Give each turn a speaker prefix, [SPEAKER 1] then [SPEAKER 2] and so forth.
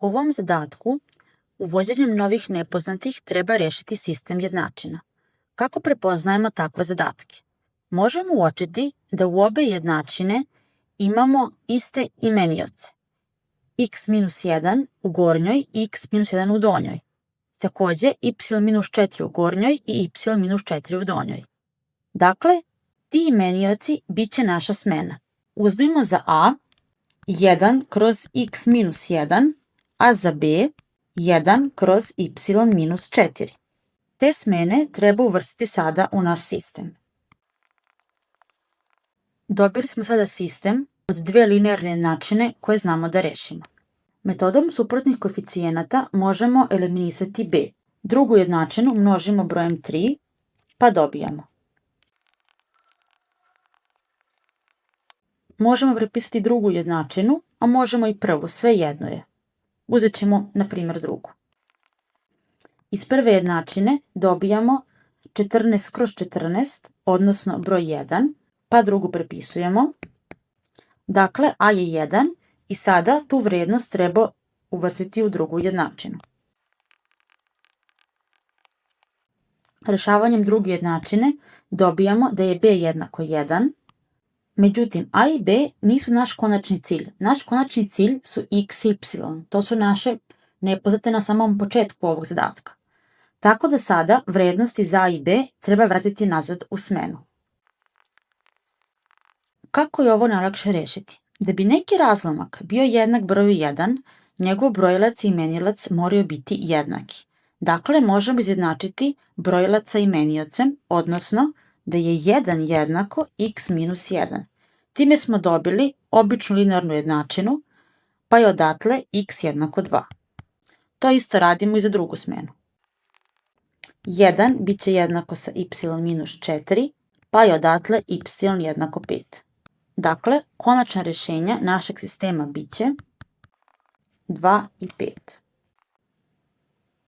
[SPEAKER 1] U ovom zadatku uvođenjem novih nepoznatih treba rešiti sistem jednačina. Kako prepoznajemo takve zadatke? Možemo uočiti da u obe jednačine imamo iste imenioce. X minus 1 u gornjoj i x minus 1 u donjoj. Takođe, y minus 4 u gornjoj i y minus 4 u donjoj. Dakle, ti imenioci bit će naša smena. Uzmimo za a 1 kroz x minus 1, a za b 1 kroz y minus 4. Te smene treba uvrstiti sada u naš sistem. Dobili smo sada sistem od dve linearne jednačine koje znamo da rešimo. Metodom suprotnih koeficijenata možemo eliminisati b. Drugu jednačinu množimo brojem 3, pa dobijamo. Možemo prepisati drugu jednačinu, a možemo i prvu, svejedno je. Uzet ćemo, na primjer, drugu. Iz prve jednačine dobijamo 14 kroz 14, odnosno broj 1, pa drugu prepisujemo. Dakle, a je 1 i sada tu vrednost treba uvrstiti u drugu jednačinu. Rešavanjem druge jednačine dobijamo da je b jednako 1, međutim, a i b nisu naš konačni cilj. Naš konačni cilj su x i y. To su naše nepoznate na samom početku ovog zadatka. Tako da sada vrednosti za a i b treba vratiti nazad u smenu. Kako je ovo najlakše rešiti? Da bi neki razlomak bio jednak broju 1, njegov brojilac i imenilac moraju biti jednaki. Dakle, možemo izjednačiti brojilac sa imeniocem, odnosno da je 1 jednako x minus 1. Time smo dobili običnu linearnu jednačinu, pa je odatle x jednako 2. To isto radimo i za drugu smenu. 1 bit će jednako sa y minus 4, pa je odatle y jednako 5. Dakle, konačna rešenja našeg sistema bit će 2 i 5.